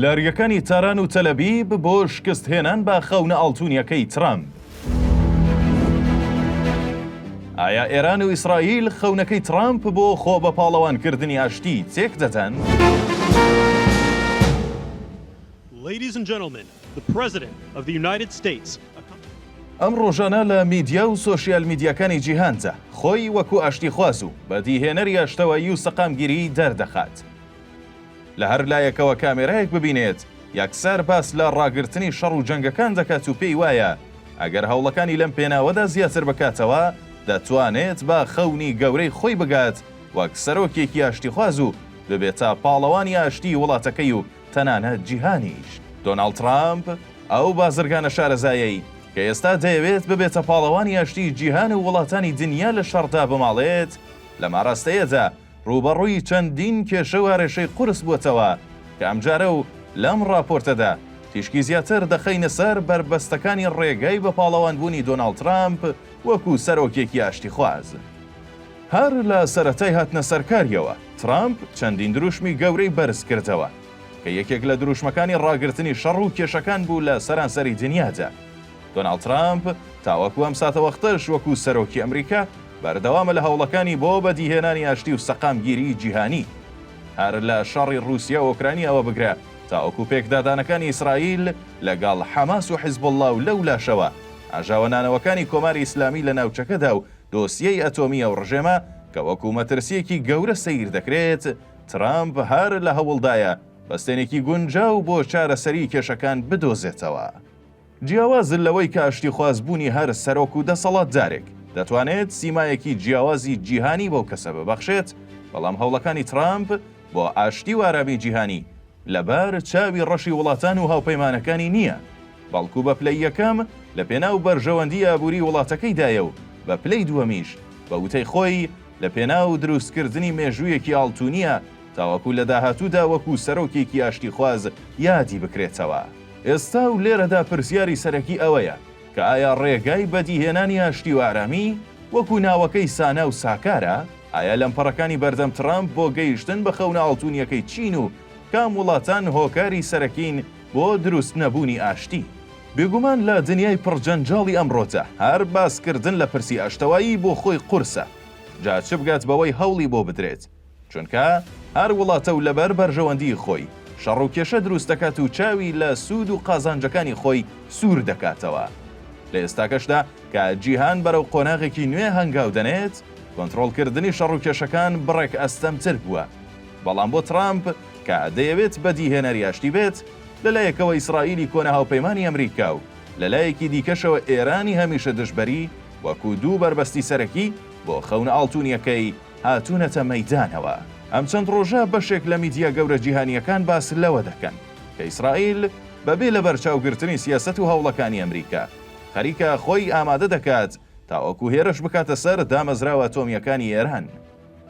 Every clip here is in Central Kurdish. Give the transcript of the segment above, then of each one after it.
لاریەکانی تاران و تەلەبیب بۆ شکستهێنان بە خەونە ئاڵتوونیەکەی ترامپ. ئایا ئێران و ئیسرائیل خەونەکەی ترامپ بۆ خۆ بە پاڵەوانکردنی ئاشتی تێک دەدەن؟ Ladies and gentlemen, the President of the United States. ئەم ڕۆژانە لە میدیا و سۆشیال میدیاکانی جیهاندا خۆی وەکو ئاشتیخواز و بەدیهێنەری ئاشتەوەیی و سەقامگیری دەردەخات. لە هەر لایەکەوە کامێرایەک ببینێت یەکسەر باس لە ڕاگررتنی شەڕ و جەنگەکان دەکات و پێی وایە ئەگەر هەوڵەکانی لەم پێناوەدا زیاتر بکاتەوە دەتوانێت بە خەونی گەورەی خۆی بگات وەک سەرۆکێکی ئاشتیخواز و ببێتە پاڵەوانی ئاشتی وڵاتەکەی و تەنانەت جیهانیش. دۆناڵد ترامپ ئەو بازرگانە شارەزایەی کە ئێستا دەیەوێت ببێتە پاڵەوانی ئاشتی جیهان و وڵاتانی دنیا لە شەڕدا بماڵێت لە ماڕاستەیەدا ڕوبەڕووی چەندین کێشە و هەڕێشەی قورس بووتەوە کە ئەمجارە و لەم راپۆرتەدا تیشکی زیاتر دەخەینە سەر بربەستەکانی ڕێگەی بە پاڵەوانبوونی دۆناڵد ترامپ وەکو سەرۆکێکی ئاشتیخواز. هەر لە سەرەتای هاتنە سەرکاریەوە ترامپ چەندین دروشمی گەورەی بەرز کردەوە کە یەکێک لە دروشمەکانی ڕاگررتنی شەڕ و کێشەکان بوو لە سەرانسەری دنیادا. دۆناڵد ترامپ تاوەکو ئەم ساتە وەختەش وەکو سەرۆکی ئەمریکا بەردەوامە لە هەوڵەکانی بۆ بەدیهێنانی ئاشتی و سەقامگیری جیهانی. هەر لە شەڕی رووسیا و ئۆکرانیەوە بگرە تاوەکو پێکدادانەکانی ئیسرائیل لەگەڵ حەماس و حیزبوڵڵا و لەولاشەوە ئاژاوەنانەوەکانی کۆماری ئیسلامی لە ناوچەکەدا و دۆسیەی ئەتۆمیە و ڕژێمە کە وەکو مەترسیەکی گەورە سەیر دەکرێت. ترامپ هەر لە هەوڵدایە بەستێنێکی گونجاو بۆ چارەسەری کێشەکان بدۆزێتەوە. جیاوازن لەوەی کە ئاشتیخوازبوونی هەر سەرۆک و دەسەڵاتدارێک دەتوانێت سیمایەکی جیاوازی جیهانی بەو کەسە ببەخشێت، بەڵام هەوڵەکانی ترامپ بۆ ئاشتی و ئارامی جیهانی لەبەر چاوی ڕەشی وڵاتان و هاوپەیمانەکانی نییە، بەڵکو بە پلەی یەکەم لە پێناو بەرژەوەندی ئابووری وڵاتەکەیدایە و بە پلەی دووەمیش بە وتەی خۆی لە پێناو دروستکردنی مێژوویەکی ئاڵتوونیە تاوەکو لە داهاتوودا وەکو سەرۆکێکی ئاشتیخواز یادی بکرێتەوە. ئێستا و لێرەدا پرسیاری سەرەکی ئەوەیە کە ئایا ڕێگای بەدیهێنانی ئاشتی و ئارامی وەکو ناوەکەی سانا و ساکارە؟ ئایا لەمپەڕەکانی بەردەم ترامپ بۆ گەیشتن بە خەونە ئاڵتوونیەکەی چین و کام وڵاتان هۆکاری سەرەکین بۆ دروست نەبوونی ئاشتی؟ بێگومان لە دنیای پڕجەنجاڵی ئەمڕۆدا هەر باسکردن لە پرسی ئاشتەوایی بۆ خۆی قورسە. جا چ بگات بەوەی هەوڵی بۆ بدرێت، چونکە هەر وڵاتە و لەبەر بەرژەوەندی خۆی شەڕ و کێشە دروست دەکات و چاوی لە سوود و قازانجەکانی خۆی سوور دەکاتەوە. لە ئێستاکەشدا کە جیهان بەرەو قۆناغێکی نوێ هەنگاو دەنێت، کۆنتڕۆڵکردنی شەڕ و کێشەکان بڕێک ئەستەمتر بووە. بەڵام بۆ ترامپ کە دەیەوێت بەدیهێنەری ئاشتی بێت، لەلایەکەوە ئیسرائیلی کۆنە هاوپەیمانی ئەمریکا و لەلایەکی دیکەشەوە ئێرانی هەمیشە دژبەری وەکو دوو بربەستی سەرەکی بۆ خەونە ئاڵتوونیەکەی هاتوونەتە مەیدانەوە. ئەم چەند ڕۆژە بەشێک لە میدیا گەورە جیهانیەکان باس لەوە دەکەن کە ئیسرائیل بەبێ لە بەرچاوگرتنی سیاسەت و هەوڵەکانی ئەمریکا خەریکە خۆی ئامادە دەکات تاوەکو هێرش بکاتە سەر دامەزراوە ئەتۆمیەکانی ئێران.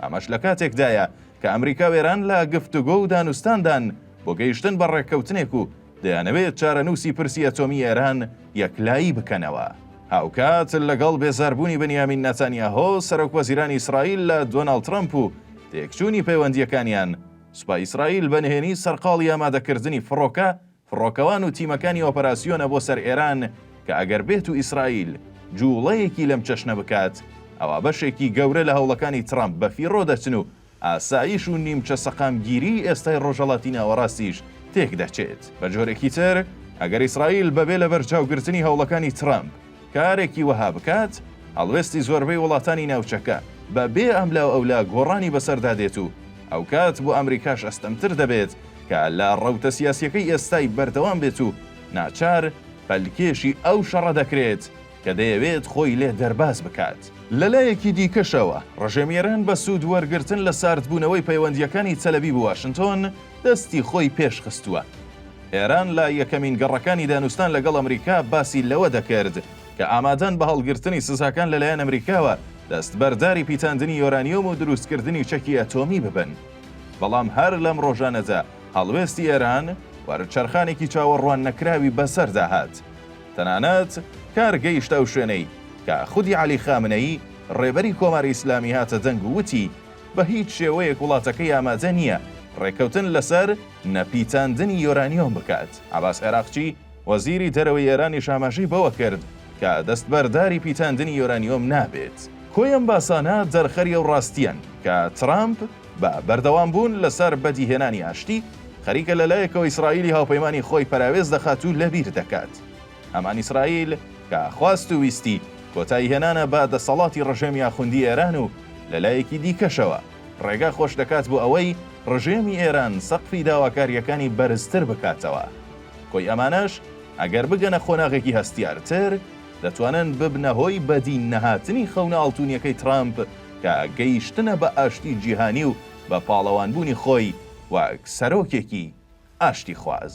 ئەمەش لە کاتێکدایە کە ئەمریکا و ئێران لە گفتوگۆ و دانوستاندان بۆ گەیشتن بە ڕێککەوتنێک و دەیانەوێت چارەنووسی پرسی ئەتۆمی ئێران یەکلایی بکەنەوە. هاوکات لەگەڵ بێزاربوونی بنیامین نەتانیاهۆ سەرۆکوەزیرانی ئیسرائیل لە دۆناڵد ترامپ و تێکچوونی پەیوەندیەکانیان، سوپای ئیسرائیل بە نهێنی سەرقاڵی ئامادەکردنی فڕۆکەوان و تیمەکانی ئۆپەراسیۆنە بۆ سەر ئێران کە ئەگەر بێت و ئیسرائیل جوڵەیەکی لەم چەشنە بکات، ئەوە بەشێکی گەورە لە هەوڵەکانی ترامپ بەفیڕۆ دەچن و ئاسایش و نیمچە سەقامگیری ئێستای ڕۆژهەڵاتی ناوەڕاستیش تێک دەچێت. بە جۆرێکی تر ئەگەر ئیسرائیل بەبێ لە بەرچاوگرتنی هەوڵەکانی ترامپ کارێکی وەها بکات، هەڵوێستی زۆربەی وڵاتانی ناوچەکە بەبێ ئەملا و ئەولا گۆڕانی بەسەردا دێت و ئەو کات بۆ ئەمریکاش ئەستەمتر دەبێت کە لە ڕەوتە سیاسیەکەی ئێستای بەردەوام بێت و ناچار پەلکێشی ئەو شەڕە دەکرێت کە دەیەوێت خۆی لێ دەرباز بکات. لەلایەکی دیکەشەوە ڕژێمیێران بە سوود وەرگرتن لە ساردبوونەوەی پەیوەندیەکانی تەلەبیب و واشنتۆن دەستی خۆی پێش خستووە. ئێران لە یەکەمین گەڕەکانی دانوستان لەگەڵ ئەمریکا باسی لەوە دەکرد کە ئامادەن بە هەڵگرتنی سزاکان لەلایەن ئەمریکاوە دەستبەرداری پیتاندنی یۆرانیۆم و دروستکردنی چەکی ئەتۆمی ببن. بەڵام هەر لەم ڕۆژانەدا هەڵوێستی ئێران وەرچەرخانێکی چاوەڕوان نەکراوی بەسەردا هات. تەنانەت کار گەیشتە ئەو شوێنەی کە خودی عەلی خامنەیی ڕێبەری کۆماری ئیسلامی هاتە دەنگ و وتی بە هیچ شێوەیەک وڵاتەکەی ئامادە نییە ڕێکەوتن لەسەر نەپیچاندنی یۆرانیۆم بکات. عەباس عێراقچی وەزیری دەرەوەی ئێرانی شاماژەی بەوە کرد کە دەستبەرداری پیچاندنی یۆرانیۆم نابێت. کۆی ئەم باسانە جەرخەری و ڕاستیان کە ترامپ بە بەردەوام بوون لەسەر بەدیهێنانی ئاشتی خەریکە لەلایەکەوە ئیسرائیلی هاوپەیمانی خۆی پەراوێز دەخات و لەبیر دەکات. هەمان ئیسرائیل کە خواست و ویستی کۆتایی هێنانە بە دەسەڵاتی ڕژێمی ئاخوندی ئێران و لەلایەکی دیکەشەوە ڕێگا خۆش دەکات بۆ ئەوەی ڕژێمی ئێران سەقفی داواکاریەکانی بەرزتر بکاتەوە. کۆی ئەمانەش ئەگەر بگەنە خۆناغێکی هەستیارتر دەتوانن ببنە هۆی بەدین نەهاتنی خەونە ئاڵتونیەکەی ترامپ کە گەیشتنە بە ئاشتی جیهانی و بە پاڵەوانبوونی خۆی وەک سەرۆکێکی ئاشتی خواز.